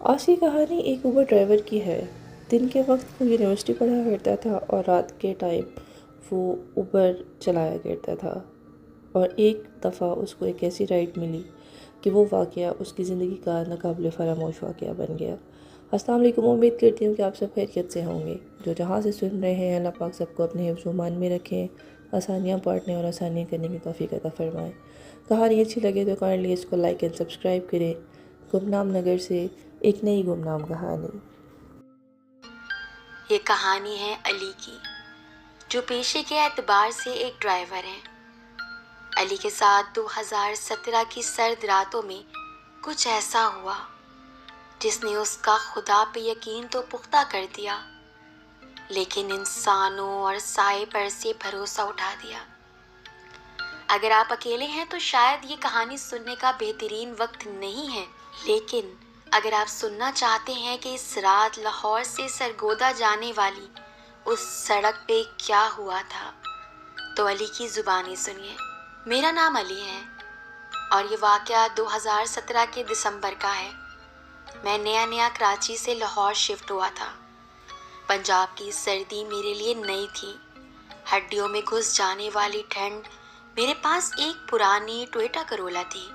آج کی کہانی ایک اوبر ڈرائیور کی ہے۔ دن کے وقت وہ یونیورسٹی پڑھا کرتا تھا اور رات کے ٹائم وہ اوبر چلایا کرتا تھا، اور ایک دفعہ اس کو ایک ایسی رائڈ ملی کہ وہ واقعہ اس کی زندگی کا ناقابل فراموش واقعہ بن گیا۔ السلام علیکم، امید کرتی ہوں کہ آپ سب خیریت سے ہوں گے۔ جو جہاں سے سن رہے ہیں، اللہ پاک سب کو اپنے حفظ و ایمان میں رکھیں، آسانیاں بانٹنے اور آسانیاں کرنے کی توفیق عطا فرمائیں۔ کہانی اچھی لگے تو کائنڈلی اس کو لائک اینڈ سبسکرائب کریں۔ گمنام نگر سے ایک نئی گمنام کہانی۔ یہ کہانی ہے علی کی، جو پیشے کے اعتبار سے ایک ڈرائیور ہیں۔ علی کے ساتھ 2017 کی سرد راتوں میں کچھ ایسا ہوا جس نے اس کا خدا پہ یقین تو پختہ کر دیا، لیکن انسانوں اور سائے پر سے بھروسہ اٹھا دیا۔ اگر آپ اکیلے ہیں تو شاید یہ کہانی سننے کا بہترین وقت نہیں ہے، لیکن اگر آپ سننا چاہتے ہیں کہ اس رات لاہور سے سرگودا جانے والی اس سڑک پہ کیا ہوا تھا، تو علی کی زبانی سنیے۔ میرا نام علی ہے اور یہ واقعہ 2017 کے دسمبر کا ہے۔ میں نیا کراچی سے لاہور شفٹ ہوا تھا۔ پنجاب کی سردی میرے لیے نئی تھی، ہڈیوں میں گھس جانے والی ٹھنڈ۔ میرے پاس ایک پرانی ٹویوٹا کرولا تھی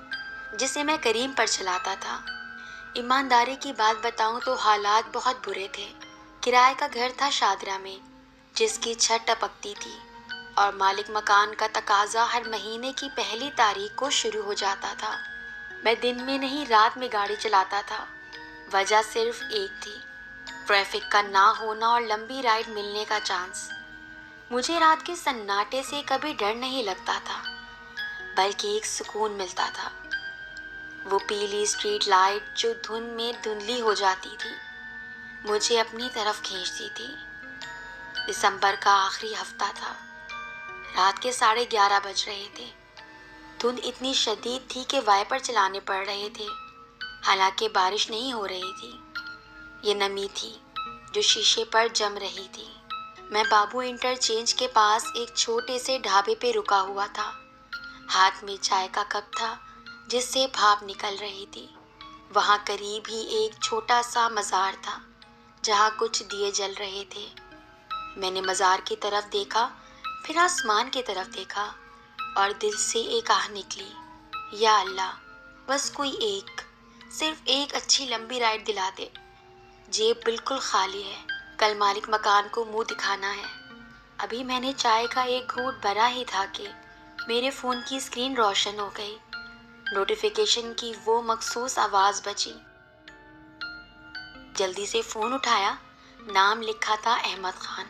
جسے میں کریم پر چلاتا تھا۔ ایمانداری کی بات بتاؤں تو حالات بہت برے تھے۔ کرائے کا گھر تھا شادرہ میں، جس کی چھت ٹپکتی تھی اور مالک مکان کا تقاضا ہر مہینے کی پہلی تاریخ کو شروع ہو جاتا تھا۔ میں دن میں نہیں رات میں گاڑی چلاتا تھا۔ وجہ صرف ایک تھی، ٹریفک کا نہ ہونا اور لمبی رائڈ ملنے کا چانس۔ مجھے رات کے سناٹے سے کبھی ڈر نہیں لگتا تھا، بلکہ ایک سکون ملتا تھا۔ وہ پیلی اسٹریٹ لائٹ جو دھند میں دھندلی ہو جاتی تھی، مجھے اپنی طرف کھینچتی تھی۔ دسمبر کا آخری ہفتہ تھا، رات کے 11:30 بج رہے تھے۔ دھند اتنی شدید تھی کہ وائپر چلانے پڑ رہے تھے، حالانکہ بارش نہیں ہو رہی تھی۔ یہ نمی تھی جو شیشے پر جم رہی تھی۔ میں بابو انٹرچینج کے پاس ایک چھوٹے سے ڈھابے پہ رکا ہوا تھا۔ ہاتھ میں چائے کا کپ تھا جس سے بھاپ نکل رہی تھی۔ وہاں قریب ہی ایک چھوٹا سا مزار تھا جہاں کچھ دیے جل رہے تھے۔ میں نے مزار کی طرف دیکھا، پھر آسمان کی طرف دیکھا اور دل سے ایک آہ نکلی، یا اللہ، بس کوئی ایک، صرف ایک اچھی لمبی رائڈ دلا دے۔ جیب بالکل خالی ہے، کل مالک مکان کو منہ دکھانا ہے۔ ابھی میں نے چائے کا ایک گھونٹ بھرا ہی تھا کہ میرے فون کی اسکرین روشن ہو گئی۔ نوٹیفیکیشن کی وہ مخصوص آواز بجی۔ جلدی سے فون اٹھایا، نام لکھا تھا احمد خان۔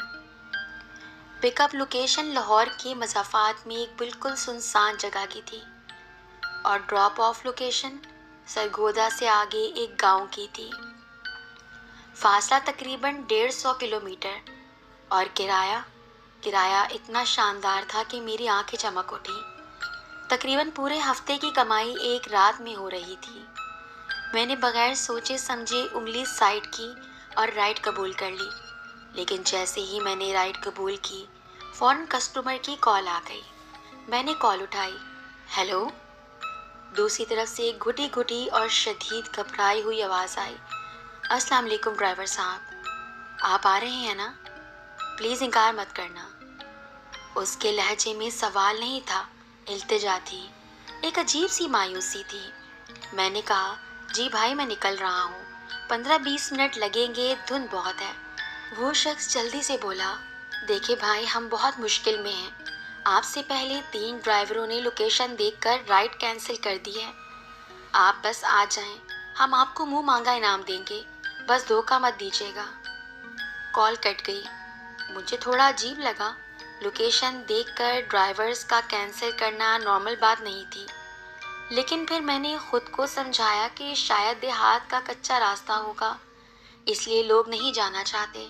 پک اپ لوکیشن لاہور کے مضافات میں ایک بالکل سنسان جگہ کی تھی، اور ڈراپ آف لوکیشن سرگودا سے آگے ایک گاؤں کی تھی۔ فاصلہ تقریباً 150 کلومیٹر، اور کرایہ اتنا شاندار تھا کہ میری آنکھیں چمک اٹھی۔ تقریباً پورے ہفتے کی کمائی ایک رات میں ہو رہی تھی۔ میں نے بغیر سوچے سمجھے انگلی سائڈ کی اور رائڈ قبول کر لی، لیکن جیسے ہی میں نے رائڈ قبول کی، فوراً کسٹمر کی کال آ گئی۔ میں نے کال اٹھائی۔ ہیلو؟ دوسری طرف سے ایک گھٹی اور شدید گھبرائی ہوئی آواز آئی۔ السلام علیکم ڈرائیور صاحب، آپ آ رہے ہیں نا؟ پلیز انکار مت کرنا۔ اس کے لہجے میں سوال نہیں تھا، التجا تھی، ایک عجیب سی مایوسی تھی۔ میں نے کہا، جی بھائی، میں نکل رہا ہوں، 15-20 منٹ لگیں گے، دھند بہت ہے۔ وہ شخص جلدی سے بولا، دیکھیں بھائی، ہم بہت مشکل میں ہیں۔ آپ سے پہلے 3 ڈرائیوروں نے لوکیشن دیکھ کر رائڈ کینسل کر دی ہے۔ آپ بس آ جائیں، ہم آپ کو منہ مانگا انعام دیں گے، بس دھوکہ مت دیجیے گا۔ کال کٹ گئی۔ مجھے تھوڑا عجیب لگا، لوکیشن دیکھ کر ڈرائیورز کا کینسل کرنا نارمل بات نہیں تھی، لیکن پھر میں نے خود کو سمجھایا کہ شاید دیہات کا کچا راستہ ہوگا، اس لیے لوگ نہیں جانا چاہتے،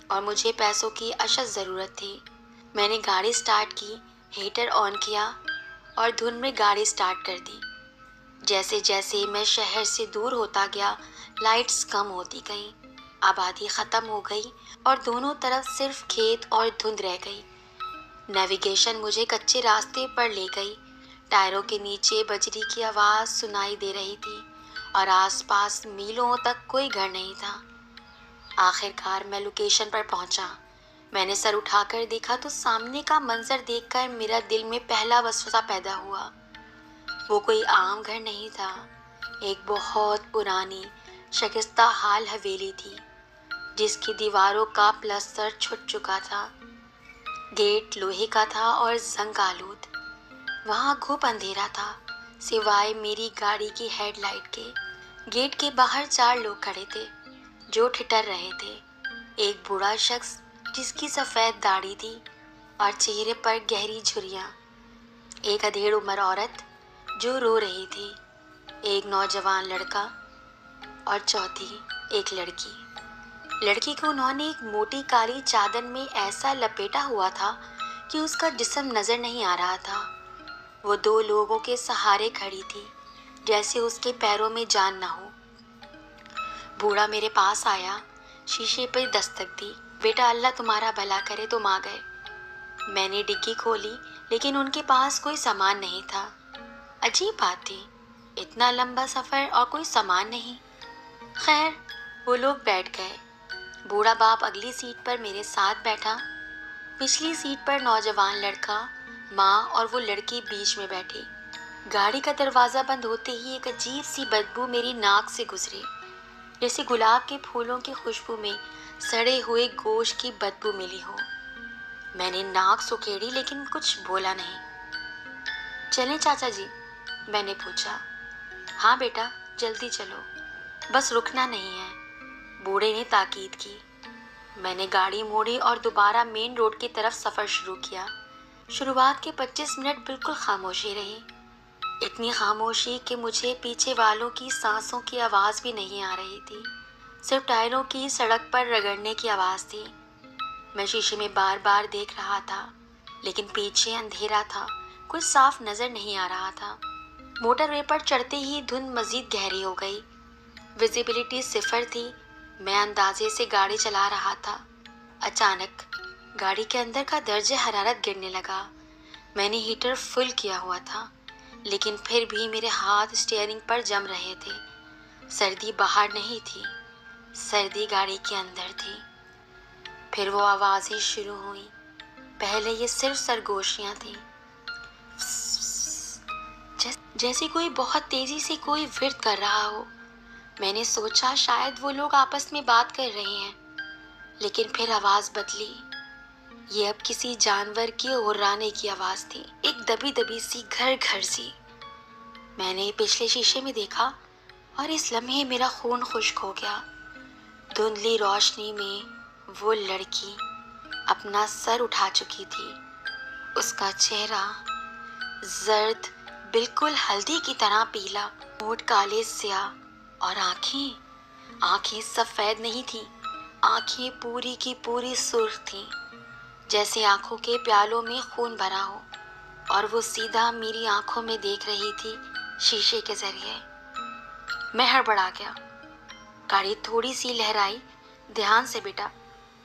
اور مجھے پیسوں کی اشد ضرورت تھی۔ میں نے گاڑی سٹارٹ کی، ہیٹر آن کیا اور دھند میں گاڑی سٹارٹ کر دی۔ جیسے جیسے میں شہر سے دور ہوتا گیا، لائٹس کم ہوتی گئیں، آبادی ختم ہو گئی اور دونوں طرف صرف کھیت اور دھند رہ گئی۔ نیویگیشن مجھے کچے راستے پر لے گئی۔ ٹائروں کے نیچے بجری کی آواز سنائی دے رہی تھی اور آس پاس میلوں تک کوئی گھر نہیں تھا۔ آخر کار میں لوکیشن پر پہنچا۔ میں نے سر اٹھا کر دیکھا تو سامنے کا منظر دیکھ کر میرا دل میں پہلا وسوسہ پیدا ہوا۔ وہ کوئی عام گھر نہیں تھا، ایک بہت پرانی شکستہ حال حویلی تھی جس کی دیواروں کا پلستر چھٹ چکا تھا۔ گیٹ لوہے کا تھا اور زنگ آلود۔ وہاں گھوپ اندھیرا تھا سوائے میری گاڑی کی ہیڈ لائٹ کے۔ گیٹ کے باہر 4 لوگ کھڑے تھے جو ٹھٹر رہے تھے۔ ایک بوڑھا شخص جس کی سفید داڑھی تھی اور چہرے پر گہری جھریاں، ایک ادھیڑ عمر عورت جو رو رہی تھی، ایک نوجوان لڑکا اور چوتھی ایک لڑکی۔ لڑکی کو انہوں نے ایک موٹی کالی چادر میں ایسا لپیٹا ہوا تھا کہ اس کا جسم نظر نہیں آ رہا تھا۔ وہ 2 لوگوں کے سہارے کھڑی تھی جیسے اس کے پیروں میں جان نہ ہو۔ بوڑھا میرے پاس آیا، شیشے پہ دستک دی۔ بیٹا اللہ تمہارا بھلا کرے، تم آ گئے۔ میں نے ڈگی کھولی لیکن ان کے پاس کوئی سامان نہیں تھا۔ عجیب بات تھی، اتنا لمبا سفر اور کوئی سامان نہیں۔ خیر وہ لوگ بیٹھ گئے۔ بوڑھا باپ اگلی سیٹ پر میرے ساتھ بیٹھا، پچھلی سیٹ پر نوجوان لڑکا، ماں اور وہ لڑکی بیچ میں بیٹھی۔ گاڑی کا دروازہ بند ہوتے ہی ایک عجیب سی بدبو میری ناک سے گزری، جیسے گلاب کے پھولوں کی خوشبو میں سڑے ہوئے گوشت کی بدبو ملی ہو۔ میں نے ناک سکیڑی لیکن کچھ بولا نہیں۔ چلیں چاچا جی؟ میں نے پوچھا۔ ہاں بیٹا جلدی چلو، بس رکنا نہیں ہے، بوڑھے نے تاکید کی۔ میں نے گاڑی موڑی اور دوبارہ مین روڈ کی طرف سفر شروع کیا۔ شروعات کے 25 منٹ بالکل خاموشی رہی، اتنی خاموشی کہ مجھے پیچھے والوں کی سانسوں کی آواز بھی نہیں آ رہی تھی، صرف ٹائروں کی سڑک پر رگڑنے کی آواز تھی۔ میں شیشے میں بار بار دیکھ رہا تھا لیکن پیچھے اندھیرا تھا، کچھ صاف نظر نہیں آ رہا تھا۔ موٹر وے پر چڑھتے ہی دھند مزید گہری ہو گئی، ویزیبلٹی 0 تھی۔ میں اندازے سے گاڑی چلا رہا تھا۔ اچانک گاڑی کے اندر کا درجہ حرارت گرنے لگا۔ میں نے ہیٹر فل کیا ہوا تھا لیکن پھر بھی میرے ہاتھ اسٹیئرنگ پر جم رہے تھے۔ سردی باہر نہیں تھی، سردی گاڑی کے اندر تھی۔ پھر وہ آوازیں شروع ہوئیں۔ پہلے یہ صرف سرگوشیاں تھیں، جیسے کوئی بہت تیزی سے کوئی ورد کر رہا ہو۔ میں نے سوچا شاید وہ لوگ آپس میں بات کر رہے ہیں، لیکن پھر آواز بدلی۔ یہ اب کسی جانور کی غرانے کی آواز تھی، ایک دبی دبی سی، گھر گھر سی۔ میں نے پچھلے شیشے میں دیکھا اور اس لمحے میرا خون خشک ہو گیا۔ دھندلی روشنی میں وہ لڑکی اپنا سر اٹھا چکی تھی، اس کا چہرہ زرد، بالکل ہلدی کی طرح پیلا، ہونٹ کالے سیاہ، اور آنکھیں سفید نہیں تھیں، آنکھیں پوری کی پوری سرخ تھیں، جیسے آنکھوں کے پیالوں میں خون بھرا ہو، اور وہ سیدھا میری آنکھوں میں دیکھ رہی تھی شیشے کے ذریعے۔ میں ہڑبڑا گیا، گاڑی تھوڑی سی لہرائی۔ دھیان سے بیٹا،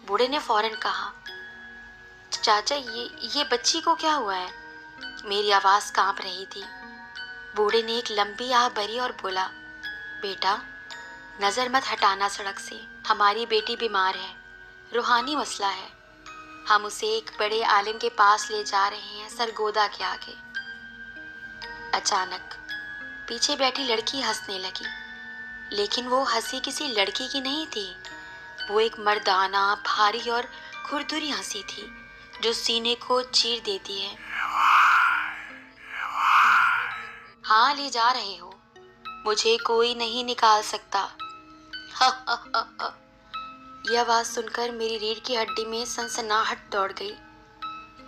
بوڑھے نے فوراً کہا۔ چاچا یہ بچی کو کیا ہوا ہے؟ میری آواز کانپ رہی تھی۔ بوڑھے نے ایک لمبی آہ بھری اور بولا، بیٹا نظر مت ہٹانا سڑک سے، ہماری بیٹی بیمار ہے، روحانی مسئلہ ہے، ہم اسے ایک بڑے عالم کے پاس لے جا رہے ہیں، سرگودا کے آگے۔ اچانک پیچھے بیٹھی لڑکی ہنسنے لگی، لیکن وہ ہنسی کسی لڑکی کی نہیں تھی، وہ ایک مردانہ، بھاری اور کھردری ہنسی تھی جو سینے کو چیر دیتی ہے۔ ہاں لے جا رہے ہو، مجھے کوئی نہیں نکال سکتا۔ یہ آواز سن کر میری ریڑھ کی ہڈی میں سنسناہٹ دوڑ گئی۔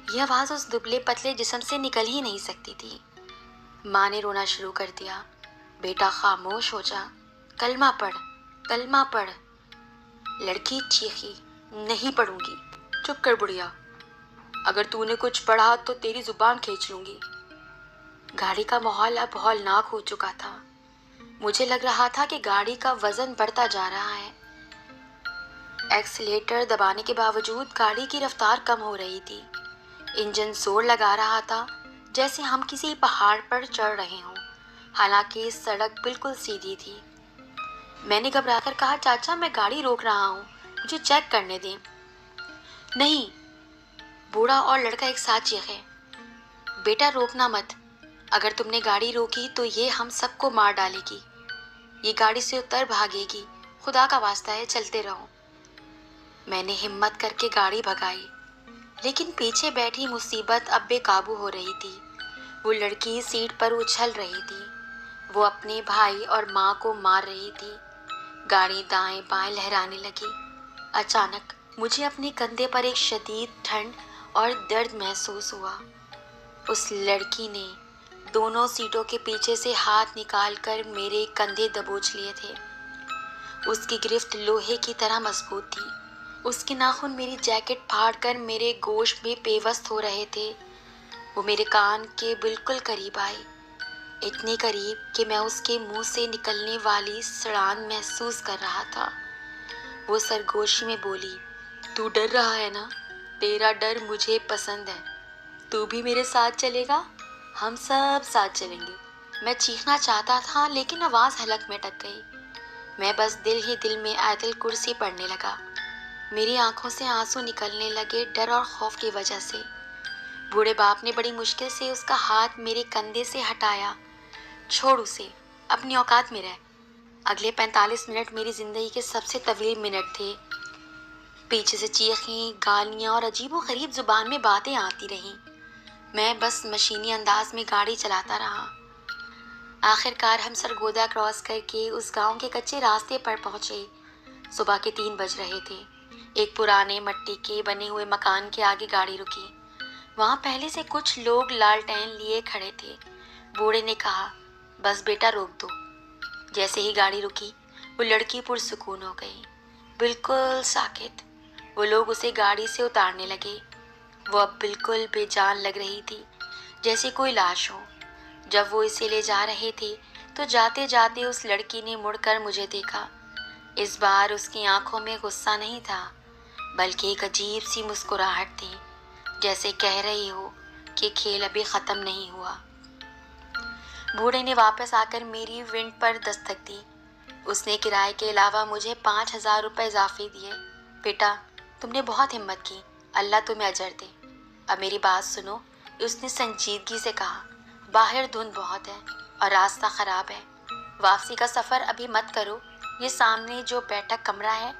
یہ آواز اس دبلے پتلے جسم سے نکل ہی نہیں سکتی تھی۔ ماں نے رونا شروع کر دیا۔ بیٹا خاموش ہو جا، کلمہ پڑھ، کلمہ پڑھ۔ لڑکی چیخی، نہیں پڑھوں گی، چپ کر بڑھیا، اگر تو نے کچھ پڑھا تو تیری زبان کھینچ لوں گی۔ گاڑی کا ماحول اب ہولناک ہو چکا تھا، مجھے لگ رہا تھا کہ گاڑی کا وزن بڑھتا جا رہا ہے۔ ایکسیلیٹر دبانے کے باوجود گاڑی کی رفتار کم ہو رہی تھی، انجن زور لگا رہا تھا جیسے ہم کسی پہاڑ پر چڑھ رہے ہوں، حالانکہ سڑک بالکل سیدھی تھی۔ میں نے گھبرا کر کہا چاچا میں گاڑی روک رہا ہوں، مجھے چیک کرنے دیں۔ نہیں، بوڑھا اور لڑکا ایک ساتھ چیخے، بیٹا روکنا مت، اگر تم نے گاڑی روکی تو یہ ہم سب کو مار ڈالے گی، یہ گاڑی سے اتر بھاگے گی، خدا کا واسطہ ہے چلتے رہو۔ میں نے ہمت کر کے گاڑی بھگائی، لیکن پیچھے بیٹھی مصیبت اب بے قابو ہو رہی تھی۔ وہ لڑکی سیٹ پر اچھل رہی تھی، وہ اپنے بھائی اور ماں کو مار رہی تھی۔ گاڑی دائیں بائیں لہرانے لگی۔ اچانک مجھے اپنے کندھے پر ایک شدید ٹھنڈ اور درد محسوس ہوا۔ اس لڑکی نے دونوں سیٹوں کے پیچھے سے ہاتھ نکال کر میرے کندھے دبوچ لیے تھے۔ اس کی گرفت لوہے کی طرح مضبوط تھی۔ اس کے ناخن میری جیکٹ پھاڑ کر میرے گوشت میں پیوست ہو رہے تھے۔ وہ میرے کان کے بالکل قریب آئی، اتنی قریب کہ میں اس کے منہ سے نکلنے والی سڑان محسوس کر رہا تھا۔ وہ سرگوشی میں بولی، تو ڈر رہا ہے نا؟ تیرا ڈر مجھے پسند ہے، تو بھی میرے ساتھ چلے گا؟ ہم سب ساتھ چلیں گے۔ میں چیخنا چاہتا تھا لیکن آواز حلق میں اٹک گئی۔ میں بس دل ہی دل میں آیت الکرسی پڑھنے لگا۔ میری آنکھوں سے آنسو نکلنے لگے ڈر اور خوف کی وجہ سے۔ بوڑھے باپ نے بڑی مشکل سے اس کا ہاتھ میرے کندھے سے ہٹایا۔ چھوڑ اسے، اپنی اوقات میں رہ۔ اگلے 45 منٹ میری زندگی کے سب سے طویل منٹ تھے۔ پیچھے سے چیخیں، گالیاں اور عجیب و غریب زبان میں باتیں آتی رہیں۔ میں بس مشینی انداز میں گاڑی چلاتا رہا۔ آخر کار ہم سرگودا کراس کر کے اس گاؤں کے کچے راستے پر پہنچے۔ صبح کے 3 بج رہے تھے۔ ایک پرانے مٹی کے بنے ہوئے مکان کے آگے گاڑی رکی۔ وہاں پہلے سے کچھ لوگ لالٹین لیے کھڑے تھے۔ بوڑھے نے کہا، بس بیٹا روک دو۔ جیسے ہی گاڑی رکی، وہ لڑکی پرسکون ہو گئی، بالکل ساکت۔ وہ لوگ اسے گاڑی سے اتارنے لگے۔ وہ اب بالکل بے جان لگ رہی تھی، جیسے کوئی لاش ہو۔ جب وہ اسے لے جا رہے تھے تو جاتے جاتے اس لڑکی نے مڑ کر مجھے دیکھا۔ اس بار اس کی آنکھوں میں غصہ نہیں تھا، بلکہ ایک عجیب سی مسکراہٹ تھی، جیسے کہہ رہی ہو کہ کھیل ابھی ختم نہیں ہوا۔ بوڑھے نے واپس آ کر میری ونڈ پر دستک دی۔ اس نے کرائے کے علاوہ مجھے 5000 روپے اضافی دیے۔ بیٹا، تم نے بہت ہمت کی، اللہ تمہیں اجر دے۔ اب میری بات سنو، اس نے سنجیدگی سے کہا، باہر دھند بہت ہے اور راستہ خراب ہے، واپسی کا سفر ابھی مت کرو۔ یہ سامنے جو بیٹھک کمرہ ہے،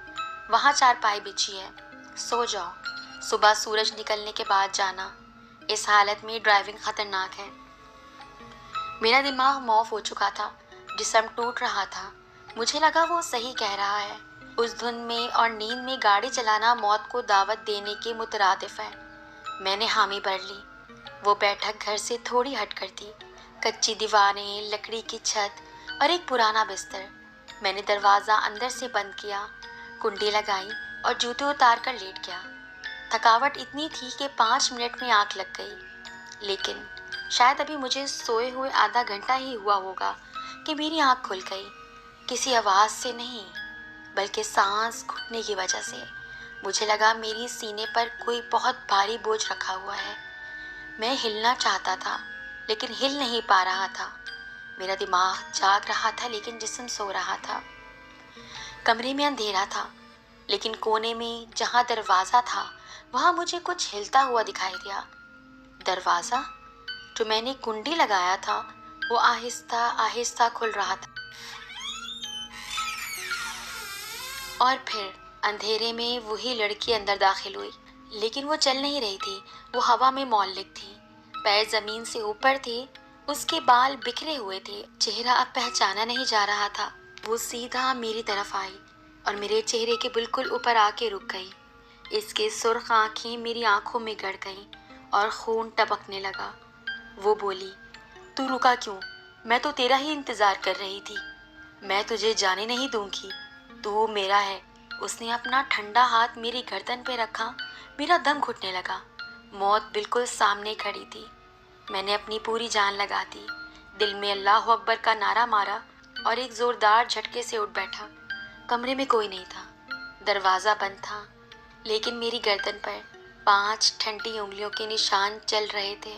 وہاں 4 پائی بچھی ہے، سو جاؤ، صبح سورج نکلنے کے بعد جانا، اس حالت میں ڈرائیونگ خطرناک ہے۔ میرا دماغ معاف ہو چکا تھا، جسم ٹوٹ رہا تھا۔ مجھے لگا وہ صحیح کہہ رہا ہے، اس دھند میں اور نیند میں گاڑی چلانا موت کو دعوت دینے کے مترادف ہے۔ میں نے حامی بھر لی۔ وہ بیٹھک گھر سے تھوڑی ہٹ کر تھی، کچی دیواریں، لکڑی کی چھت اور ایک پرانا بستر۔ میں نے دروازہ اندر سے بند کیا، کنڈی لگائی اور جوتے اتار کر لیٹ گیا۔ تھکاوٹ اتنی تھی کہ 5 منٹ میں آنکھ لگ گئی، لیکن شاید ابھی مجھے سوئے ہوئے آدھا گھنٹہ ہی ہوا ہوگا کہ میری آنکھ کھل گئی، کسی آواز سے نہیں بلکہ سانس گھٹنے کی وجہ سے۔ مجھے لگا میری سینے پر کوئی بہت بھاری بوجھ رکھا ہوا ہے۔ میں ہلنا چاہتا تھا لیکن ہل نہیں پا رہا تھا۔ میرا دماغ جاگ رہا تھا لیکن جسم سو رہا تھا۔ کمرے میں اندھیرا تھا، لیکن کونے میں جہاں دروازہ تھا وہاں مجھے کچھ ہلتا ہوا دکھائی دیا۔ دروازہ جو میں نے کنڈی لگایا تھا وہ آہستہ آہستہ کھل رہا تھا، اور پھر اندھیرے میں وہی لڑکی اندر داخل ہوئی، لیکن وہ چل نہیں رہی تھی، وہ ہوا میں معلق تھی، پیر زمین سے اوپر تھے، اس کے بال بکھرے ہوئے تھے، چہرہ اب پہچانا نہیں جا رہا تھا۔ وہ سیدھا میری طرف آئی اور میرے چہرے کے بالکل اوپر آ کے رک گئی۔ اس کے سرخ آنکھیں میری آنکھوں میں گڑ گئیں اور خون ٹپکنے لگا۔ وہ بولی، تو رکا کیوں؟ میں تو تیرا ہی انتظار کر رہی تھی، میں تجھے جانے نہیں دوں گی، تو میرا ہے۔ اس نے اپنا ٹھنڈا ہاتھ میری گردن پہ رکھا، میرا دم گھٹنے لگا، موت بالکل سامنے کھڑی تھی۔ میں نے اپنی پوری جان لگا دی، دل میں اللہ اکبر کا نعرہ مارا اور ایک زوردار جھٹکے سے اٹھ بیٹھا۔ کمرے میں کوئی نہیں تھا، دروازہ بند تھا، لیکن میری گردن پر 5 ٹھنڈی انگلیوں کے نشان چل رہے تھے۔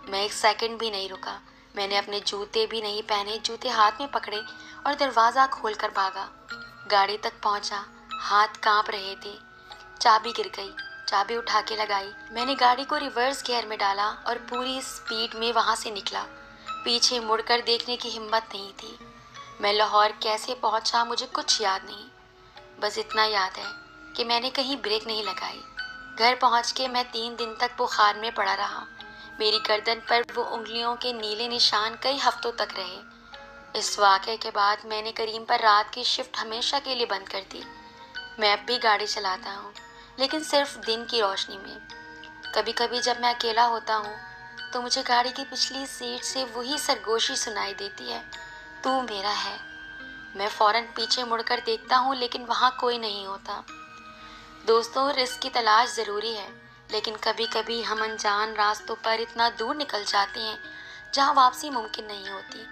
میں ایک سیکنڈ بھی نہیں رکا، میں نے اپنے جوتے بھی نہیں پہنے، جوتے ہاتھ میں پکڑے اور دروازہ کھول کر بھاگا۔ گاڑی تک پہنچا، ہاتھ کانپ رہے تھے۔ چابی گر گئی، چابی اٹھا کے لگائی۔ میں نے گاڑی کو ریورس گیئر میں ڈالا اور پوری سپیڈ میں وہاں سے نکلا۔ پیچھے مڑ کر دیکھنے کی ہمت نہیں تھی۔ میں لاہور کیسے پہنچا مجھے کچھ یاد نہیں، بس اتنا یاد ہے کہ میں نے کہیں بریک نہیں لگائی۔ گھر پہنچ کے میں 3 دن تک بخار میں پڑا رہا۔ میری گردن پر وہ انگلیوں کے نیلے نشان کئی ہفتوں تک رہے۔ اس واقعے کے بعد میں نے کریم پر رات کی شفٹ ہمیشہ کے لیے بند کر دی۔ میں اب بھی گاڑی چلاتا ہوں، لیکن صرف دن کی روشنی میں۔ کبھی کبھی جب میں اکیلا ہوتا ہوں تو مجھے گاڑی کی پچھلی سیٹ سے وہی سرگوشی سنائی دیتی ہے، تو میرا ہے۔ میں فوراً پیچھے مڑ کر دیکھتا ہوں لیکن وہاں کوئی نہیں ہوتا۔ دوستوں، رزق کی تلاش ضروری ہے، لیکن کبھی کبھی ہم انجان راستوں پر اتنا دور نکل جاتے ہیں جہاں واپسی ممکن نہیں ہوتی۔